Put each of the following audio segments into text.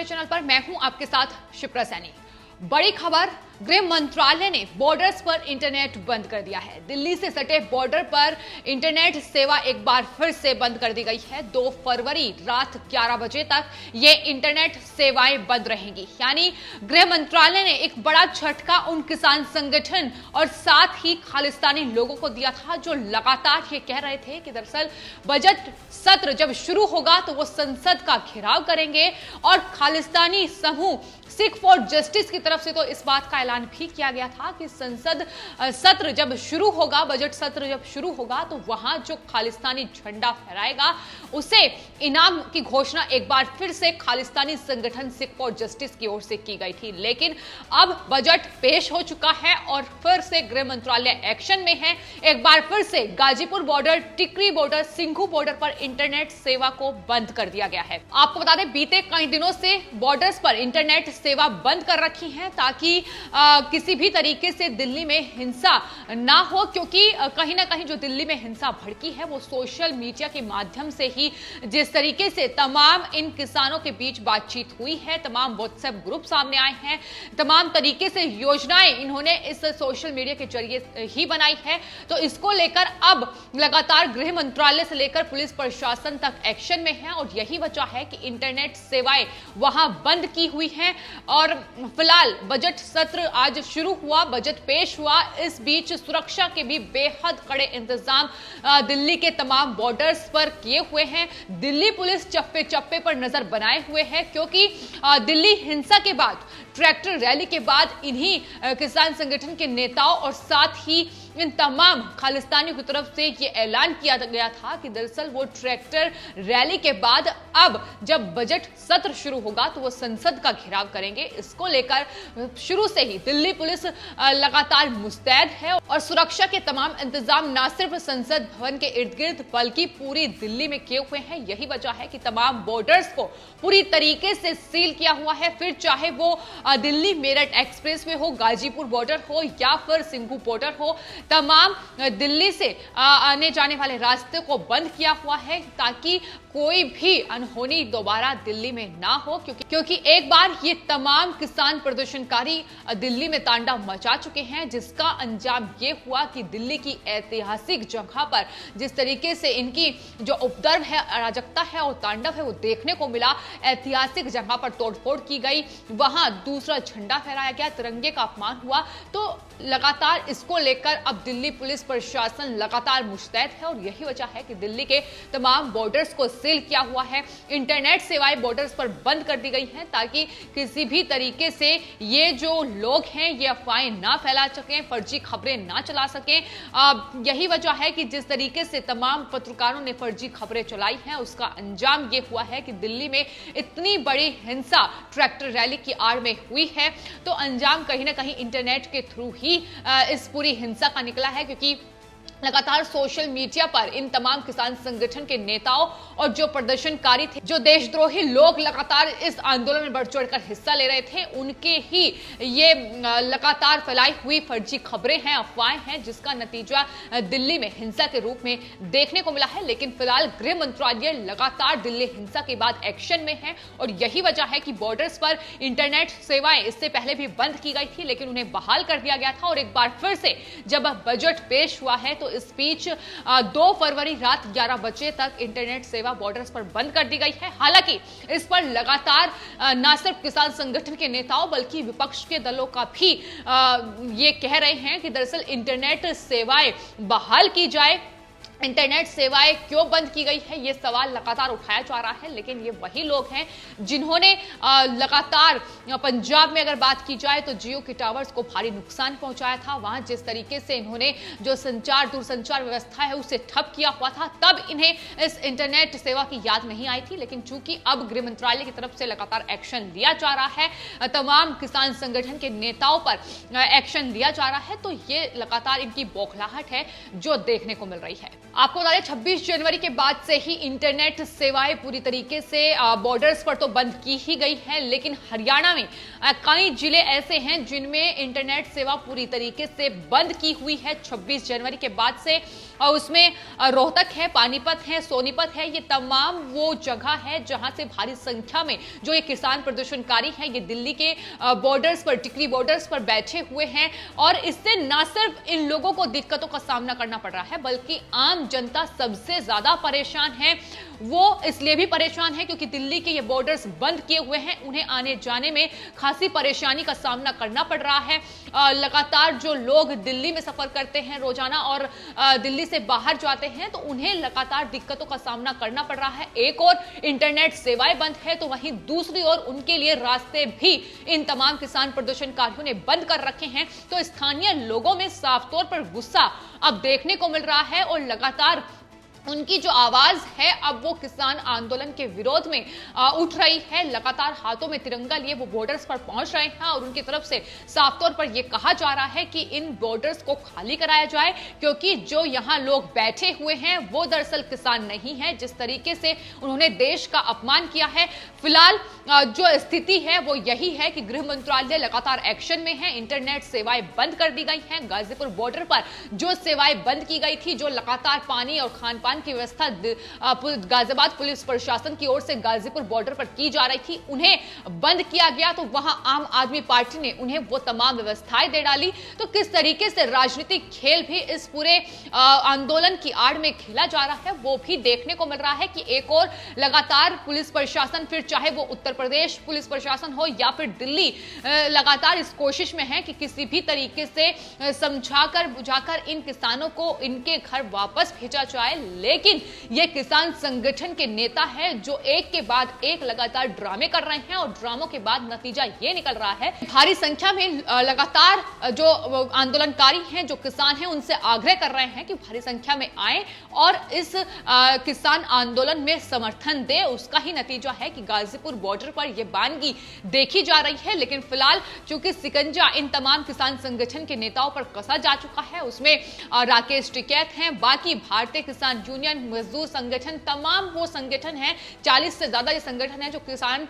हमारे चैनल पर। मैं हूं आपके साथ शिप्रा सैनी। बड़ी खबर, गृह मंत्रालय ने बॉर्डर्स पर इंटरनेट बंद कर दिया है। दिल्ली से सटे बॉर्डर पर इंटरनेट सेवा एक बार फिर से बंद कर दी गई है। 2 फरवरी रात 11 बजे तक ये इंटरनेट सेवाएं बंद रहेंगी। यानी गृह मंत्रालय ने एक बड़ा झटका उन किसान संगठन और साथ ही खालिस्तानी लोगों को दिया था जो लगातार ये कह रहे थे कि दरअसल बजट सत्र जब शुरू होगा तो वो संसद का घेराव करेंगे। और खालिस्तानी समूह सिख फॉर जस्टिस की तरफ से तो इस बात का ऐलान भी किया गया था कि संसद सत्र जब शुरू होगा, बजट सत्र जब शुरू होगा तो वहां जो खालिस्तानी झंडा फहराएगा उसे इनाम की घोषणा एक बार फिर से खालिस्तानी संगठन सिख फॉर जस्टिस की ओर से की गई थी। लेकिन अब बजट पेश हो चुका है और फिर से गृह मंत्रालय एक्शन में है। एक बार फिर से गाजीपुर बॉर्डर, टिकरी बॉर्डर, सिंघू बॉर्डर पर इंटरनेट सेवा को बंद कर दिया गया है। आपको बता दें, बीते कई दिनों से बॉर्डर्स पर इंटरनेट सेवा बंद कर रखी है ताकि किसी भी तरीके से दिल्ली में हिंसा ना हो, क्योंकि कहीं ना कहीं जो दिल्ली में हिंसा भड़की है वो सोशल मीडिया के माध्यम से ही, जिस तरीके से तमाम इन किसानों के बीच बातचीत हुई है, तमाम व्हाट्सएप ग्रुप सामने आए हैं, तमाम तरीके से योजनाएं इन्होंने इस सोशल मीडिया के जरिए ही बनाई है। तो इसको लेकर अब लगातार गृह मंत्रालय से लेकर पुलिस प्रशासन तक एक्शन में है और यही वजह है कि इंटरनेट सेवाएं वहां बंद की हुई हैं। और फिलहाल बजट सत्र आज शुरू हुआ, बजट पेश हुआ। इस बीच सुरक्षा के भी बेहद कड़े इंतजाम दिल्ली के तमाम बॉर्डर्स पर किए हुए हैं। दिल्ली पुलिस चप्पे चप्पे पर नजर बनाए हुए है, क्योंकि दिल्ली हिंसा के बाद, ट्रैक्टर रैली के बाद इन्हीं किसान संगठन के नेताओं और साथ ही इन तमाम खालिस्तानियों की तरफ से यह ऐलान किया गया था कि दरअसल वो ट्रैक्टर रैली के बाद अब जब बजट सत्र शुरू होगा तो वो संसद का घेराव करेंगे। इसको लेकर शुरू से ही दिल्ली पुलिस लगातार मुस्तैद है और सुरक्षा के तमाम इंतजाम न सिर्फ संसद भवन के इर्द गिर्द बल्कि पूरी दिल्ली में किए हुए हैं। यही वजह है कि तमाम बॉर्डर्स को पूरी तरीके से सील किया हुआ है, फिर चाहे वो दिल्ली मेरठ एक्सप्रेस वे हो, गाजीपुर बॉर्डर हो या फिर सिंघू बॉर्डर हो, तमाम दिल्ली से आने जाने वाले रास्ते को बंद किया हुआ है ताकि कोई भी अनहोनी दोबारा दिल्ली में ना हो, क्योंकि एक बार ये तमाम किसान प्रदर्शनकारी दिल्ली में तांडव मचा चुके हैं, जिसका अंजाम ये हुआ कि दिल्ली की ऐतिहासिक जगह पर जिस तरीके से इनकी जो उपद्रव है, अराजकता है और तांडव है वो देखने को मिला। ऐतिहासिक जगह पर तोड़फोड़ की गई, वहां दूसरा झंडा फहराया गया, तिरंगे का अपमान हुआ। तो लगातार इसको लेकर अब दिल्ली पुलिस प्रशासन लगातार मुस्तैद है और यही वजह है कि दिल्ली के तमाम बॉर्डर्स को सील किया हुआ है। इंटरनेट सेवाएं बॉर्डर्स पर बंद कर दी गई हैं ताकि किसी भी तरीके से ये जो लोग हैं ये अफवाहें ना फैला सकें, फर्जी खबरें ना चला सकें। यही वजह है कि जिस तरीके से तमाम पत्रकारों ने फर्जी खबरें चलाई हैं उसका अंजाम ये हुआ है कि दिल्ली में इतनी बड़ी हिंसा ट्रैक्टर रैली की आड़ में हुई है। तो अंजाम कहीं ना कहीं इंटरनेट के थ्रू ही इस पूरी हिंसा का निकला है, क्योंकि लगातार सोशल मीडिया पर इन तमाम किसान संगठन के नेताओं और जो प्रदर्शनकारी थे, जो देशद्रोही लोग लगातार इस आंदोलन में बढ़ चढ़कर हिस्सा ले रहे थे, उनके ही ये लगातार फैलाई हुई फर्जी खबरें हैं, अफवाहें हैं, जिसका नतीजा दिल्ली में हिंसा के रूप में देखने को मिला है। लेकिन फिलहाल गृह मंत्रालय लगातार दिल्ली हिंसा के बाद एक्शन में है और यही वजह है कि बॉर्डर्स पर इंटरनेट सेवाएं इससे पहले भी बंद की गई थी, लेकिन उन्हें बहाल कर दिया गया था। और एक बार फिर से जब बजट पेश हुआ है तो इस बीच 2 फरवरी रात 11 बजे तक इंटरनेट सेवा बॉर्डर्स पर बंद कर दी गई है। हालांकि इस पर लगातार न सिर्फ किसान संगठन के नेताओं बल्कि विपक्ष के दलों का भी ये कह रहे हैं कि दरअसल इंटरनेट सेवाएं बहाल की जाए। इंटरनेट सेवाएं क्यों बंद की गई है ये सवाल लगातार उठाया जा रहा है, लेकिन ये वही लोग हैं जिन्होंने लगातार पंजाब में अगर बात की जाए तो जियो के टावर्स को भारी नुकसान पहुंचाया था। वहां जिस तरीके से इन्होंने जो दूरसंचार व्यवस्था है उसे ठप किया हुआ था, तब इन्हें इस इंटरनेट सेवा की याद नहीं आई थी। लेकिन चूंकि अब गृह मंत्रालय की तरफ से लगातार एक्शन लिया जा रहा है, तमाम किसान संगठन के नेताओं पर एक्शन लिया जा रहा है, तो ये लगातार इनकी बौखलाहट है जो देखने को मिल रही है। आपको बता दें 26 जनवरी के बाद से ही इंटरनेट सेवाएं पूरी तरीके से बॉर्डर्स पर तो बंद की ही गई है, लेकिन हरियाणा में कई जिले ऐसे हैं जिनमें इंटरनेट सेवा पूरी तरीके से बंद की हुई है 26 जनवरी के बाद से। उसमें रोहतक है, पानीपत है, सोनीपत है, ये तमाम वो जगह है जहां से भारी संख्या में जो ये किसान प्रदर्शनकारी हैं ये दिल्ली के बॉर्डर्स पर, टिकरी बॉर्डर्स पर बैठे हुए हैं। और इससे न सिर्फ इन लोगों को दिक्कतों का सामना करना पड़ रहा है बल्कि आम जनता सबसे ज्यादा परेशान है। वो इसलिए भी परेशान है क्योंकि दिल्ली के ये बॉर्डर्स बंद किए हुए हैं, उन्हें आने जाने में खासी परेशानी का सामना करना पड़ रहा है। लगातार जो लोग दिल्ली में सफर करते हैं रोजाना और दिल्ली से बाहर जाते हैं तो उन्हें लगातार दिक्कतों का सामना करना पड़ रहा है। एक और इंटरनेट सेवाएं बंद है तो वहीं दूसरी ओर उनके लिए रास्ते भी इन तमाम किसान प्रदर्शनकारियों ने बंद कर रखे हैं। तो स्थानीय लोगों में साफ तौर पर गुस्सा अब देखने को मिल रहा है और लगातार उनकी जो आवाज है अब वो किसान आंदोलन के विरोध में उठ रही है। लगातार हाथों में तिरंगा लिए वो बॉर्डर्स पर पहुंच रहे हैं और उनकी तरफ से साफ तौर पर यह कहा जा रहा है कि इन बॉर्डर्स को खाली कराया जाए क्योंकि जो यहां लोग बैठे हुए हैं वो दरअसल किसान नहीं है। जिस तरीके से उन्होंने देश का अपमान किया है, फिलहाल जो स्थिति है वो यही है कि गृह मंत्रालय लगातार एक्शन में है। इंटरनेट सेवाएं बंद कर दी गई हैं। गाजीपुर बॉर्डर पर जो सेवाएं बंद की गई थी, जो लगातार पानी और खान की व्यवस्था गाजियाबाद पुलिस प्रशासन की ओर से गाजीपुर बॉर्डर पर की जा रही थी, उन्हें बंद किया गया। तो वहां आम आदमी पार्टी ने उन्हें वो तमाम व्यवस्थाएं दे डाली। तो किस तरीके से राजनीतिक खेल भी इस पूरे आंदोलन की आड़ में खेला जा रहा है वो भी देखने को मिल रहा है कि एक और लगातार पुलिस प्रशासन, फिर चाहे वो उत्तर प्रदेश पुलिस प्रशासन हो या फिर दिल्ली, लगातार इस कोशिश में है कि किसी भी तरीके से समझाकर बुझाकर इन किसानों को इनके घर वापस भेजा जाए। लेकिन ये किसान संगठन के नेता हैं जो एक के बाद एक लगातार ड्रामे कर रहे हैं और ड्रामों के बाद नतीजा ये निकल रहा है भारी संख्या में लगातार जो आंदोलनकारी हैं, जो किसान हैं, उनसे आग्रह कर रहे हैं कि भारी संख्या में आए और इस किसान आंदोलन में समर्थन दे। उसका ही नतीजा है कि गाजीपुर बॉर्डर पर यह बानगी देखी जा रही है। लेकिन फिलहाल चूंकि सिकंजा इन तमाम किसान संगठन के नेताओं पर कसा जा चुका है, उसमें राकेश टिकैत हैं, बाकी भारतीय किसान यूनियन, मजदूर संगठन, तमाम वो संगठन हैं, 40 से ज्यादा ये संगठन हैं जो किसान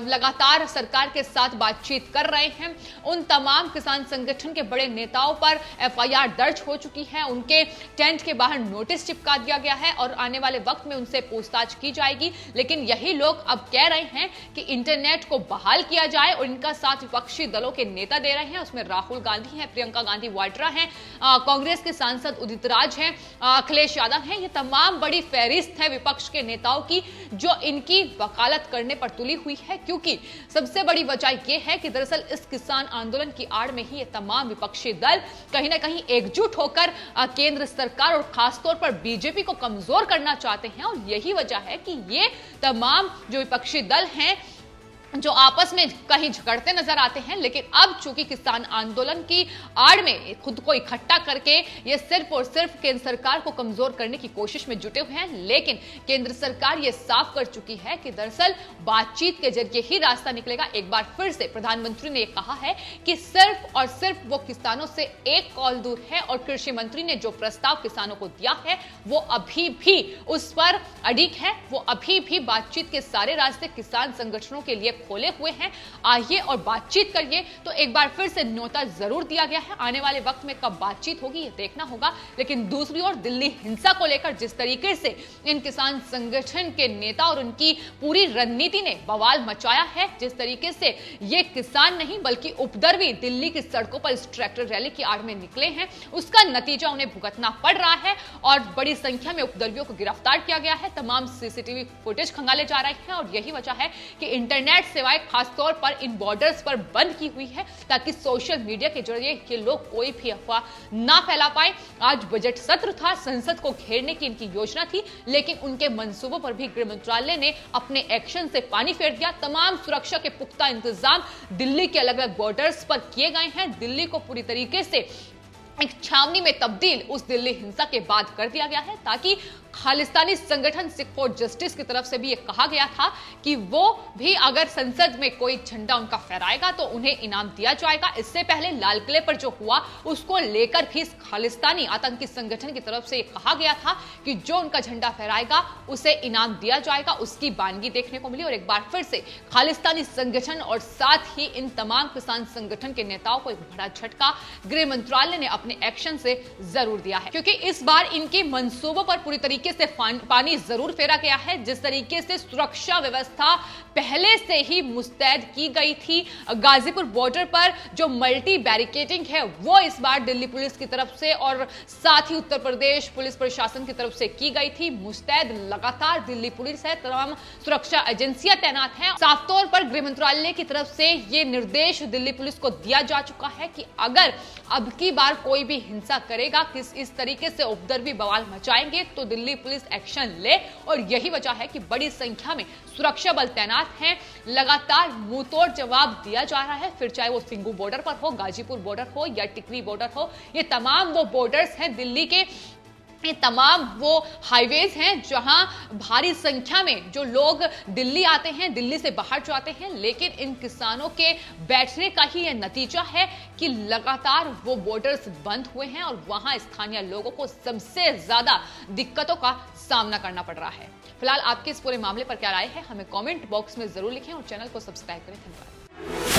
लगातार सरकार के साथ बातचीत कर रहे हैं। उन तमाम किसान संगठन के बड़े नेताओं पर एफआईआर दर्ज हो चुकी है, उनके टेंट के बाहर नोटिस चिपका दिया गया है और आने वाले वक्त में उनसे पूछताछ की जाएगी। लेकिन यही लोग अब कह रहे हैं कि इंटरनेट को बहाल किया जाए और इनका साथ विपक्षी दलों के नेता दे रहे हैं। उसमें राहुल गांधी हैं, प्रियंका गांधी वाड्रा हैं, कांग्रेस के सांसद उदित राज हैं, अखिलेश यादव हैं। ये तमाम बड़ी फहरिस्त है विपक्ष के नेताओं की जो इनकी वकालत करने पर तुली हुई है, क्योंकि सबसे बड़ी वजह यह है कि दरअसल इस किसान आंदोलन की आड़ में ही ये तमाम विपक्षी दल कहीं ना कहीं एकजुट होकर केंद्र सरकार और खासतौर पर बीजेपी को कमजोर करना चाहते हैं। और यही वजह है कि ये तमाम जो विपक्षी दल हैं जो आपस में कहीं झगड़ते नजर आते हैं। लेकिन अब चूंकि किसान आंदोलन की आड़ में खुद को इकट्ठा करके ये सिर्फ और सिर्फ केंद्र सरकार को कमजोर करने की कोशिश में जुटे हुए हैं। लेकिन केंद्र सरकार ये साफ कर चुकी है कि दरअसल बातचीत के जरिए ही रास्ता निकलेगा। एक बार फिर से प्रधानमंत्री ने कहा है कि सिर्फ और सिर्फ वो किसानों से एक कॉल दूर है और कृषि मंत्री ने जो प्रस्ताव किसानों को दिया है वो अभी भी उस पर अडिग है। वो अभी भी बातचीत के सारे रास्ते किसान संगठनों के लिए खोले हुए हैं। आइए और बातचीत करिए। तो एक बार फिर से न्योता जरूर दिया गया है, आने वाले वक्त में कब बातचीत होगी ये देखना होगा। लेकिन दूसरी ओर दिल्ली हिंसा को लेकर जिस तरीके से इन किसान संगठन के नेता और उनकी पूरी रणनीति ने बवाल मचाया है, जिस तरीके से ये किसान नहीं बल्कि उपद्रवी दिल्ली की सड़कों पर इस ट्रैक्टर रैली की आड़ में निकले हैं, उसका नतीजा उन्हें भुगतना पड़ रहा है और बड़ी संख्या में उपद्रवियों को गिरफ्तार किया गया है। तमाम सीसीटीवी फुटेज खंगाले जा रहे हैं और यही वजह है कि इंटरनेट सेवाएं खासतौर पर इन बॉर्डर्स पर बंद की हुई है ताकि सोशल मीडिया के जरिए ये लोग कोई भी अफवाह ना फैला पाए। आज बजट सत्र था, संसद को घेरने की इनकी योजना थी, लेकिन उनके मंसूबों पर भी गृह मंत्रालय ने अपने एक्शन से पानी फेर दिया। तमाम सुरक्षा के पुख्ता इंतजाम दिल्ली के अलग अलग बॉर्डर्स पर किए गए हैं। दिल्ली को पूरी तरीके से एक छावनी में तब्दील उस दिल्ली हिंसा के बाद कर दिया गया है ताकि खालिस्तानी संगठन सिख फॉर जस्टिस की तरफ से भी यह कहा गया था कि वो भी अगर संसद में कोई झंडा उनका फहराएगा तो उन्हें इनाम दिया जाएगा। इससे पहले लाल किले पर जो हुआ उसको लेकर भी खालिस्तानी आतंकी संगठन की तरफ से कहा गया था कि जो उनका झंडा फहराएगा उसे इनाम दिया जाएगा। उसकी बानगी देखने को मिली और एक बार फिर से खालिस्तानी संगठन और साथ ही इन तमाम किसान संगठन के नेताओं को एक बड़ा झटका गृह मंत्रालय ने अपने एक्शन से जरूर दिया है, क्योंकि इस बार इनके मंसूबों पर पूरी तरीके से पानी जरूर फेरा गया है। जिस तरीके से सुरक्षा व्यवस्था पहले से ही मुस्तैद की गई थी, गाजीपुर बॉर्डर पर जो मल्टी बैरिकेडिंग है वो इस बार दिल्ली पुलिस की तरफ से और साथ ही उत्तर प्रदेश पुलिस प्रशासन की तरफ से की गई थी। मुस्तैद लगातार दिल्ली पुलिस है, तमाम सुरक्षा एजेंसियां तैनात हैं। साफ तौर पर गृह मंत्रालय की तरफ से यह निर्देश दिल्ली पुलिस को दिया जा चुका है कि अगर अब की बार कोई भी हिंसा करेगा, किस इस तरीके से उपद्रवी बवाल मचाएंगे तो दिल्ली पुलिस एक्शन ले। और यही वजह है कि बड़ी संख्या में सुरक्षा बल तैनात हैं। लगातार मुंहतोड़ जवाब दिया जा रहा है, फिर चाहे वो सिंगू बॉर्डर पर हो, गाजीपुर बॉर्डर हो या टिकरी बॉर्डर हो। ये तमाम वो बॉर्डर्स हैं दिल्ली के, ये तमाम वो हाईवेज हैं जहां भारी संख्या में जो लोग दिल्ली आते हैं, दिल्ली से बाहर जो आते हैं। लेकिन इन किसानों के बैठने का ही यह नतीजा है कि लगातार वो बॉर्डर्स बंद हुए हैं और वहां स्थानीय लोगों को सबसे ज्यादा दिक्कतों का सामना करना पड़ रहा है। फिलहाल आपके इस पूरे मामले पर क्या राय है, हमें कमेंट बॉक्स में जरूर लिखें और चैनल को सब्सक्राइब करें। धन्यवाद।